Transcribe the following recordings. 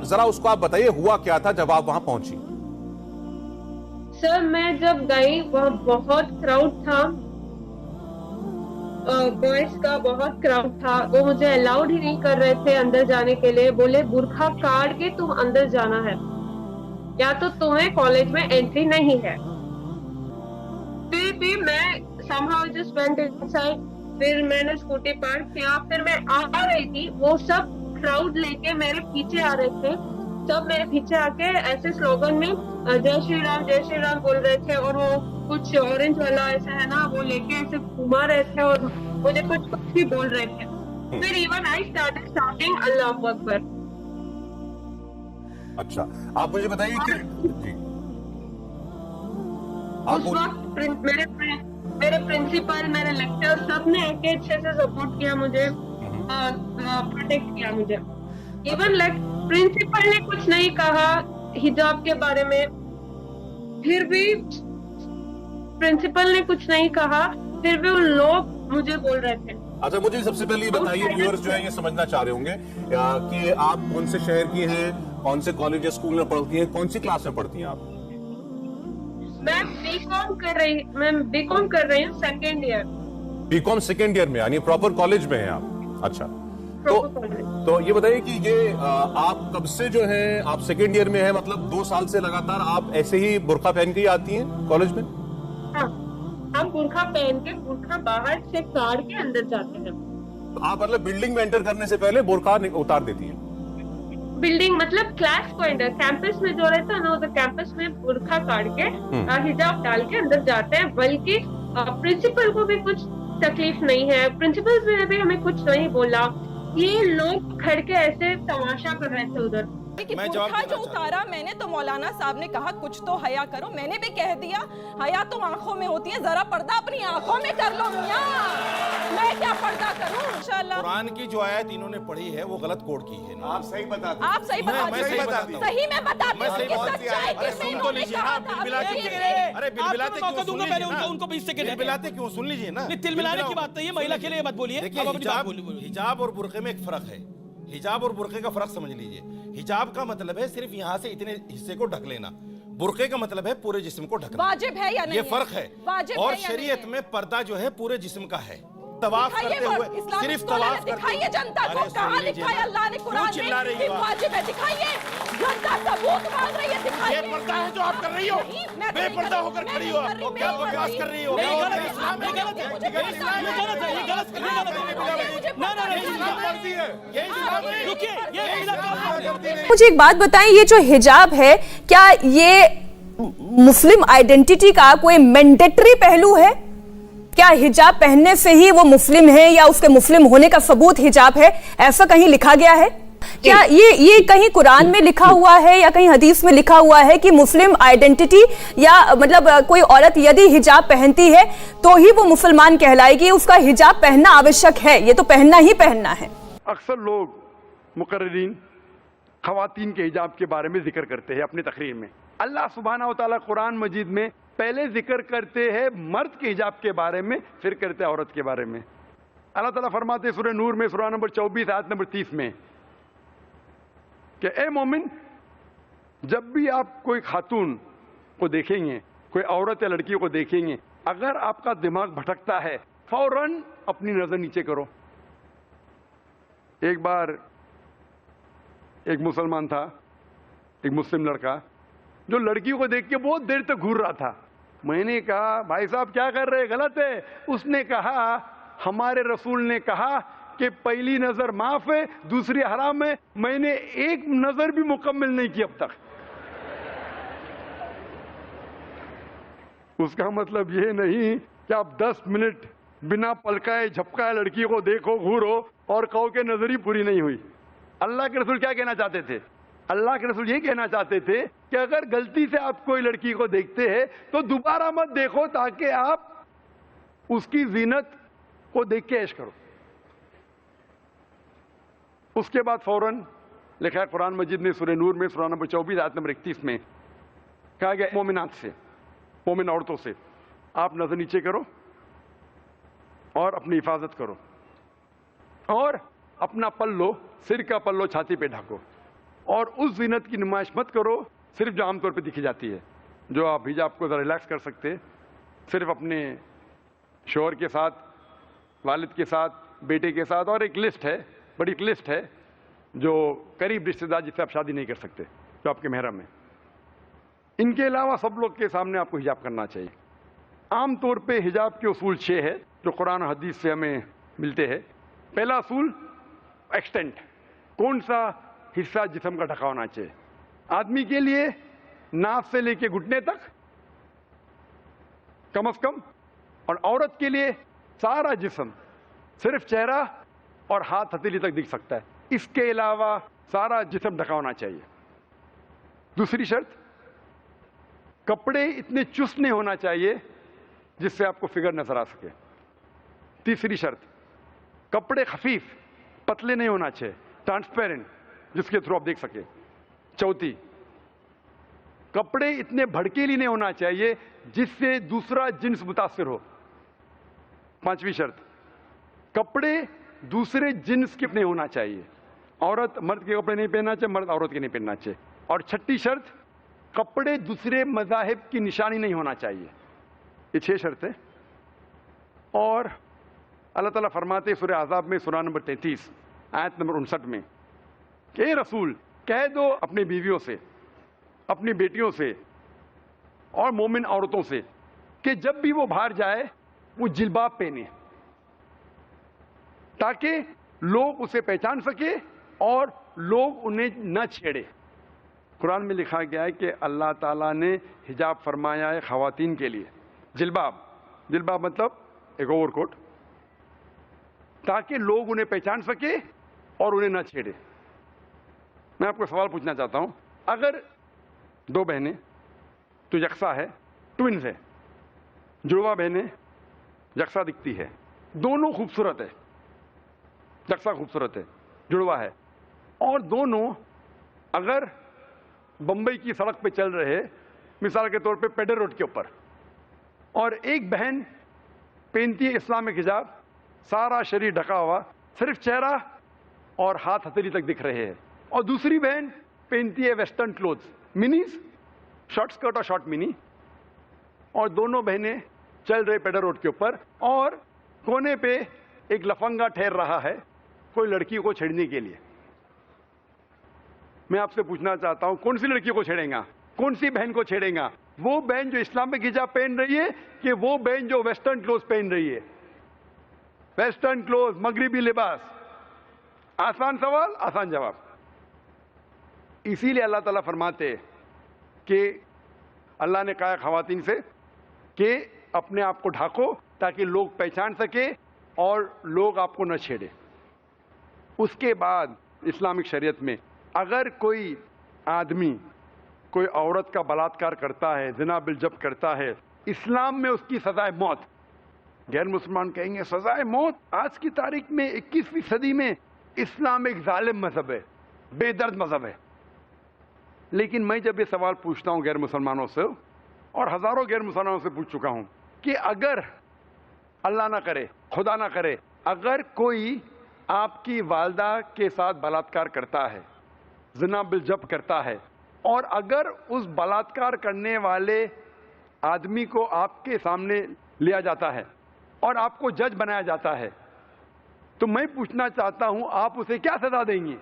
ذرا اس کو آپ بتائیے ہوا کیا تھا جب آپ وہاں پہنچی؟ سر میں جب گئی وہاں بہت کراؤڈ تھا، بوائز کا بہت کراؤڈ تھا. وہ مجھے الاؤڈ ہی نہیں کر رہے تھے اندر جانے کے لیے. بولے برقع کاٹ کے تم اندر جانا ہے یا تو تمہیں کالج میں انٹری نہیں ہے. پھر بھی میں somehow just went inside. پھر میں نے اسکوٹی پارک کیا. پھر میں آ رہی تھی، وہ سب کراؤڈ لے کے میرے پیچھے آ رہے تھے. سب میرے پیچھے آ کے ایسے سلوگن میں جے شری رام بول رہے تھے، اور وہ کچھ اورنج والا ایسا ہے نا وہ لے کے ایسے گھما رہے تھے اور مجھے کچھ بھی بول رہے تھے. پھر ایون آئی اسٹارٹڈ شاؤٹنگ اللہ اکبر. اچھا آپ مجھے بتائیے کہ جی اس وقت میرے پرنسپل، میرے لیکچر سب نے آ کے اچھے سے سپورٹ کیا مجھے، پروٹیکٹ کیا مجھے. ایون پرنسپل نے کچھ نہیں کہا حجاب کے بارے میں. پھر بھی پرنسپل نے کچھ نہیں کہا، پھر بھی ان لوگ مجھے بول رہے تھے. اچھا مجھے سب سے پہلے یہ بتائیے، ویورز جو ہے یہ سمجھنا چاہ رہے ہوں گے کہ آپ کون سے شہر کی ہیں، کون سے کالج یا اسکول میں پڑھتی ہیں، کون سی کلاس میں پڑھتی ہیں آپ؟ میں بی کام کر رہی ہوں second year. B com second year میں، یعنی پراپر کالج میں ہیں آپ؟ اچھا تو یہ بتائیے کہ یہ آپ کب سے جو ہے آپ سیکنڈ ایئر میں ہیں، مطلب 2 سال سے لگاتار آپ ایسے ہی برقع پہن کے ہی آتی ہیں کالج میں؟ ہاں، ہم برقع پہن کے برقع باہر سے کاٹ کے اندر جاتے ہیں. آپ مطلب بلڈنگ میں انٹر کرنے سے پہلے برقع اتار دیتی ہیں؟ بلڈنگ مطلب کلاس کو انٹر، کیمپس میں جو رہتا ہے نا ادھر کیمپس میں برقع کاٹ کے حجاب ڈال کے اندر جاتے ہیں. بلکہ پرنسپل کو بھی کچھ تکلیف نہیں ہے، پرنسپل نے بھی ہمیں کچھ نہیں بولا. یہ لوگ کھڑ کے ایسے تماشا کر رہے تھے ادھر. برقع جو اتارا میں نے تو مولانا صاحب نے کہا کچھ تو حیا کرو. میں نے بھی کہہ دیا حیا تو آنکھوں میں ہوتی ہے، ذرا پردہ اپنی آنکھوں میں کر لو میاں. میں کیا پردہ کروں؟ انشاءاللہ قرآن کی جو آیت انہوں نے پڑھی ہے وہ غلط کوڈ کی ہے. آپ صحیح بتاتے آپ صحیح بتاتے ہیں. صحیح میں بتاتی ہوں کہ سچائی کس نے انہوں نے کہا تھا. ارے بلبلاتے کیوں سن لیجئے نا، ان کو 20 سیکنڈ بلبلاتے کیوں سن لیجئے نا. تل ملانے کی بات نہیں ہے، مہیلا کے لیے مت بولیے. حجاب اور برقعے میں ایک فرق ہے. حجاب اور برقعے کا فرق سمجھ لیجئے. حجاب کا مطلب ہے صرف یہاں سے اتنے حصے کو ڈھک لینا، برقعے کا مطلب ہے پورے جسم کو ڈھکنا. واجب ہے یا نہیں؟ یہ فرق ہے. اور شریعت میں پردہ جو ہے پورے جسم کا ہے. طواف کرتے ہوئے صرف طواف کرتے دکھائیے جنتا کو کہاں لکھا ہے اللہ نے قرآن میں کہ واجب ہے. دکھائیے جنتا ثبوت مانگ رہی ہے. دکھائیے. یہ پردہ ہے جو آپ کر رہی ہو، بے پردہ ہو کر کھڑی ہو. آپ کیا بکواس کر رہی ہو؟ مجھے ایک بات بتائیں، یہ جو حجاب ہے کیا یہ مسلم آئیڈینٹی کا کوئی مینڈیٹری پہلو ہے؟ کیا حجاب پہننے سے ہی وہ مسلم ہے یا اس کے مسلم ہونے کا ثبوت حجاب ہے؟ ایسا کہیں لکھا گیا ہے کیا؟ یہ کہیں قرآن میں لکھا ہوا ہے یا کہیں حدیث میں لکھا ہوا ہے کہ مسلم آئیڈینٹی یا مطلب کوئی عورت یدی حجاب پہنتی ہے تو ہی وہ مسلمان کہلائے گی، اس کا حجاب پہننا آوشک ہے، یہ تو پہننا ہی پہننا ہے؟ اکثر لوگ مقررین خواتین کے حجاب کے بارے میں ذکر کرتے ہیں اپنی تقریر میں. اللہ سبحانہ و تعالیٰ قرآن مجید میں پہلے ذکر کرتے ہیں مرد کے حجاب کے بارے میں، پھر کرتے ہیں عورت کے بارے میں. اللہ تعالیٰ فرماتے ہیں سورہ نور میں سورہ نمبر 24 آیت نمبر 30 میں کہ اے مومن، جب بھی آپ کوئی خاتون کو دیکھیں گے، کوئی عورت یا لڑکی کو دیکھیں گے، اگر آپ کا دماغ بھٹکتا ہے فوراً اپنی نظر نیچے کرو. ایک بار ایک مسلمان تھا، ایک مسلم لڑکا جو لڑکی کو دیکھ کے بہت دیر تک گھور رہا تھا. میں نے کہا بھائی صاحب کیا کر رہے، غلط ہے. اس نے کہا ہمارے رسول نے کہا کہ پہلی نظر معاف ہے، دوسری حرام ہے. میں نے ایک نظر بھی مکمل نہیں کی اب تک. اس کا مطلب یہ نہیں کہ آپ 10 منٹ بنا پلکائے جھپکائے لڑکی کو دیکھو، گھورو اور کہو کہ نظر ہی پوری نہیں ہوئی. اللہ کے رسول کیا کہنا چاہتے تھے؟ اللہ کے رسول یہ کہنا چاہتے تھے کہ اگر غلطی سے آپ کوئی لڑکی کو دیکھتے ہیں تو دوبارہ مت دیکھو، تاکہ آپ اس کی زینت کو دیکھ کے عیش کرو. اس کے بعد فوراً لکھا ہے قرآن مجید میں سورہ نور میں سورہ نمبر 24 آیت نمبر 31 میں کہا گیا مومنات سے، مومن عورتوں سے آپ نظر نیچے کرو اور اپنی حفاظت کرو اور اپنا پلو، سر کا پلو چھاتی پہ ڈھکو. اور اس زینت کی نمائش مت کرو صرف جو عام طور پہ دکھی جاتی ہے، جو آپ حجاب کو ذرا ریلیکس کر سکتے، صرف اپنے شوہر کے ساتھ، والد کے ساتھ، بیٹے کے ساتھ، اور ایک لسٹ ہے، بڑی ایک لسٹ ہے جو قریب رشتے دار جس سے آپ شادی نہیں کر سکتے، جو آپ کے محرم ہیں. ان کے علاوہ سب لوگ کے سامنے آپ کو حجاب کرنا چاہیے. عام طور پہ حجاب کے اصول 6 ہے جو قرآن و حدیث سے ہمیں ملتے ہیں. پہلا اصول ایکسٹینٹ، کون سا حصہ جسم کا ڈھکا ہونا چاہیے. آدمی کے لیے ناف سے لے کے گھٹنے تک کم از کم، اور عورت کے لیے سارا جسم، صرف چہرہ اور ہاتھ ہتھیلی تک دکھ سکتا ہے، اس کے علاوہ سارا جسم ڈھکا ہونا چاہیے. دوسری شرط، کپڑے اتنے چست نہیں ہونا چاہیے جس سے آپ کو فگر نظر آ سکے. تیسری شرط، کپڑے خفیف پتلے نہیں ہونا چاہیے، ٹرانسپیرنٹ، جس کے تھرو آپ دیکھ سکے. چوتھی، کپڑے اتنے بھڑکیلی نہیں ہونا چاہیے جس سے دوسرا جنس متاثر ہو. پانچویں شرط، کپڑے دوسرے جنس کے نہیں ہونا چاہیے، عورت مرد کے کپڑے نہیں پہننا چاہیے، مرد عورت کے نہیں پہننا چاہیے. اور چھٹی شرط، کپڑے دوسرے مذاہب کی نشانی نہیں ہونا چاہیے. یہ 6 شرطیں. اور اللہ تعالیٰ فرماتے سورہ احزاب میں سورہ نمبر 33 آیت نمبر 59 میں کہ اے رسول کہہ دو اپنی بیویوں سے، اپنی بیٹیوں سے اور مومن عورتوں سے کہ جب بھی وہ باہر جائے وہ جلباب پہنے تاکہ لوگ اسے پہچان سکے اور لوگ انہیں نہ چھیڑے. قرآن میں لکھا گیا ہے کہ اللہ تعالیٰ نے حجاب فرمایا ہے خواتین کے لیے. جلباب مطلب ایک اوور کوٹ، تاکہ لوگ انہیں پہچان سکے اور انہیں نہ چھیڑے. میں آپ کو سوال پوچھنا چاہتا ہوں، اگر 2 بہنیں تو یکساں ہے، ٹوئنز ہے، جڑواں بہنیں یکساں دکھتی ہے، دونوں خوبصورت ہے، یکساں خوبصورت ہے، جڑواں ہے، اور دونوں اگر بمبئی کی سڑک پہ چل رہے، مثال کے طور پہ پیڈر روڈ کے اوپر، اور ایک بہن پہنتی ہے اسلامک حجاب، سارا شریر ڈھکا ہوا، صرف چہرہ اور ہاتھ ہتھیلی تک دکھ رہے ہیں، اور دوسری بہن پہنتی ہے ویسٹرن کلوتھس، منیز، شارٹ سکرٹ اور شارٹ منی، اور دونوں بہنیں چل رہے پیڈر روڈ کے اوپر، اور کونے پہ ایک لفنگا ٹھہر رہا ہے کوئی لڑکی کو چھیڑنے کے لیے. میں آپ سے پوچھنا چاہتا ہوں کون سی لڑکی کو چھیڑیں گا، کون سی بہن کو چھیڑیں گا؟ وہ بہن جو اسلامک حجاب پہن رہی ہے کہ وہ بہن جو ویسٹرن کلوز پہن رہی ہے؟ ویسٹرن کلوز، مغربی لباس. آسان سوال، آسان جواب. اسی لیے اللہ تعالیٰ فرماتے کہ اللہ نے کہا خواتین سے کہ اپنے آپ کو ڈھانکو تاکہ لوگ پہچان سکے اور لوگ آپ کو نہ چھیڑے. اس کے بعد اسلامک شریعت میں اگر کوئی آدمی کوئی عورت کا بلاತ್ಕಾರ کرتا ہے، زنا بالجب کرتا ہے، اسلام میں اس کی سزائے موت. غیر مسلمان کہیں گے سزائے موت؟ آج کی تاریخ میں 21ویں صدی میں اسلام ایک ظالم مذہب ہے، بے درد مذہب ہے. لیکن میں جب یہ سوال پوچھتا ہوں غیر مسلمانوں سے، اور ہزاروں غیر مسلمانوں سے پوچھ چکا ہوں کہ اگر اللہ نہ کرے، خدا نہ کرے، اگر کوئی آپ کی والدہ کے ساتھ بلاತ್ಕಾರ کرتا ہے، زنا بالجب کرتا ہے، اور اگر اس بلاತ್ಕಾರ کرنے والے آدمی کو آپ کے سامنے لیا جاتا ہے اور آپ کو جج بنایا جاتا ہے، تو میں پوچھنا چاہتا ہوں آپ اسے کیا سزا دیں گے؟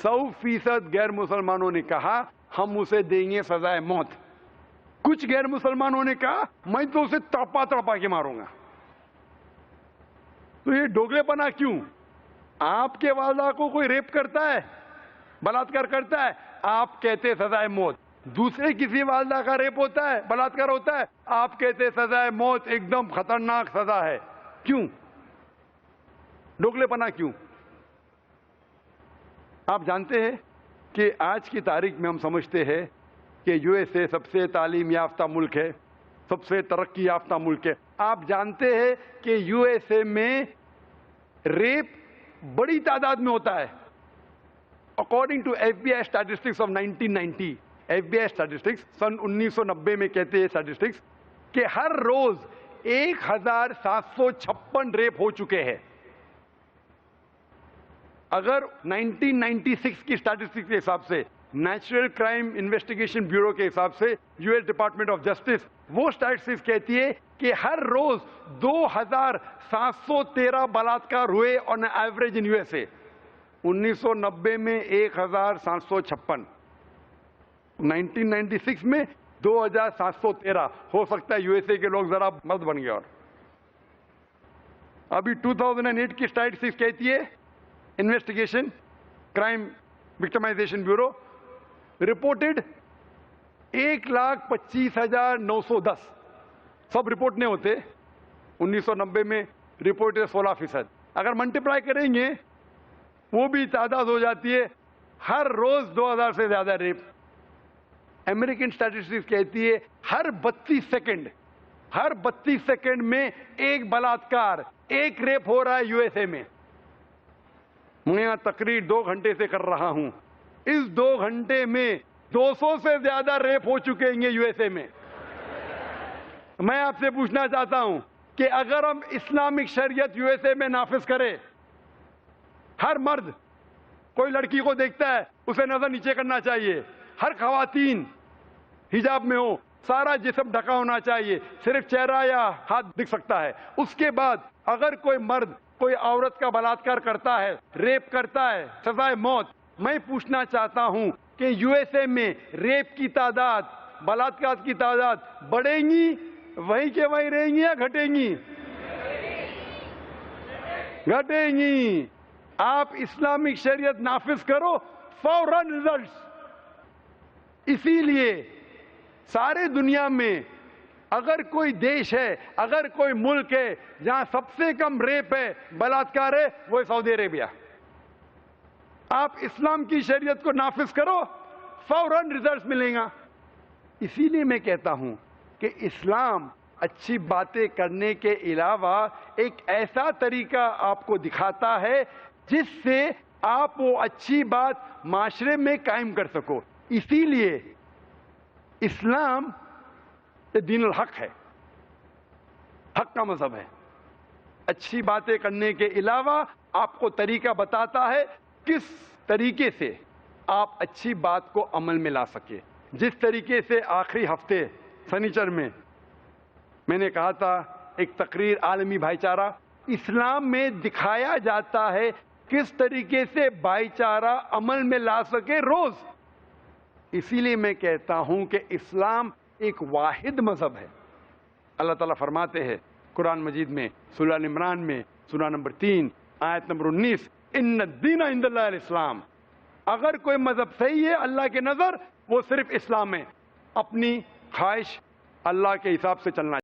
100% غیر مسلمانوں نے کہا ہم اسے دیں گے سزائے موت. کچھ غیر مسلمانوں نے کہا میں تو اسے تڑپا تڑپا کے ماروں گا. تو یہ ڈوگلے پنا کیوں؟ آپ کے والدہ کو کوئی ریپ کرتا ہے، بلاತ್ಕಾರ کرتا ہے، آپ کہتے سزائے موت. دوسرے کسی والدہ کا ریپ ہوتا ہے، بلاತ್ಕಾರ ہوتا ہے، آپ کہتے سزائے موت ایک دم خطرناک سزا ہے. کیوں ڈوگلے پنا کیوں؟ آپ جانتے ہیں کہ آج کی تاریخ میں ہم سمجھتے ہیں کہ USA سب سے تعلیم یافتہ ملک ہے، سب سے ترقی یافتہ ملک ہے. آپ جانتے ہیں کہ USA میں ریپ بڑی تعداد میں ہوتا ہے. According to FBI statistics of 1990، FBI statistics سن 1990 میں کہتے ہیں اسٹیٹسٹکس کہ ہر روز 1756 ریپ ہو چکے ہیں. اگر 1996 کی اسٹیٹسٹکس کے حساب سے نیشنل کرائم انویسٹیگیشن بیورو کے حساب سے U S department of justice وہ اسٹیٹسٹکس کہتی ہے کہ ہر روز 2713 بلاತ್ಕಾರ ہوئے on average in U S A. 1990 میں 1756, 1996 میں 2713. ہو سکتا ہے یو ایس اے کے لوگ ذرا مرد بن گئے. اور ابھی 2008 کی اسٹیٹسٹکس کہتی ہے investigation crime victimization bureau reported 1,25,910. سب رپورٹ نہیں ہوتے. 1990 میں رپورٹ 16%. اگر ملٹیپلائی کریں گے وہ بھی تعداد ہو جاتی ہے ہر روز 2000 سے زیادہ ریپ. امریکن اسٹیٹسٹکس کہتی ہے ہر 32 سیکنڈ میں ایک بلاತ್ಕಾರ، ایک ریپ ہو رہا ہے یو ایس اے میں. میں یہاں تقریر 2 گھنٹے سے کر رہا ہوں. اس 2 گھنٹے میں 200 سے زیادہ ریپ ہو چکے ہیں یو ایس اے میں. میں آپ سے پوچھنا چاہتا ہوں کہ اگر ہم اسلامک شریعت یو ایس اے میں نافذ کریں، ہر مرد کوئی لڑکی کو دیکھتا ہے اسے نظر نیچے کرنا چاہیے، ہر خواتین حجاب میں ہو، سارا جسم ڈھکا ہونا چاہیے، صرف چہرہ یا ہاتھ دکھ سکتا ہے. اس کے بعد اگر کوئی مرد کوئی عورت کا بلاತ್ಕಾರ کرتا ہے، ریپ کرتا ہے، سزائے موت. میں پوچھنا چاہتا ہوں کہ یو ایس اے میں ریپ کی تعداد، بلاತ್ಕಾರ کی تعداد بڑھیں گی وہیں کے وہیں رہیں گی یا گھٹیں گی؟ گھٹیں گی. آپ اسلامک شریعت نافذ کرو، فوراً ریزلٹس. اسی لیے سارے دنیا میں اگر کوئی دیش ہے، اگر کوئی ملک ہے جہاں سب سے کم ریپ ہے، بلاತ್ಕಾರ ہے، وہ سعودی عربیہ. آپ اسلام کی شریعت کو نافذ کرو، فوراً ریزلٹس ملیں گا. اسی لیے میں کہتا ہوں کہ اسلام اچھی باتیں کرنے کے علاوہ ایک ایسا طریقہ آپ کو دکھاتا ہے جس سے آپ وہ اچھی بات معاشرے میں قائم کر سکو. اسی لیے اسلام دین الحق ہے، حق کا مذہب ہے. اچھی باتیں کرنے کے علاوہ آپ کو طریقہ بتاتا ہے کس طریقے سے آپ اچھی بات کو عمل میں لا سکے. جس طریقے سے آخری ہفتے سنیچر میں نے کہا تھا ایک تقریر عالمی بھائی چارہ، اسلام میں دکھایا جاتا ہے کس طریقے سے بھائی چارہ عمل میں لا سکے روز. اسی لیے میں کہتا ہوں کہ اسلام ایک واحد مذہب ہے. اللہ تعالیٰ فرماتے ہیں قرآن مجید میں سورہ عمران میں سورہ نمبر 3 آیت نمبر 19، ان الدین عند اللہ الاسلام. اگر کوئی مذہب صحیح ہے اللہ کے نظر وہ صرف اسلام ہے. اپنی خواہش اللہ کے حساب سے چلنا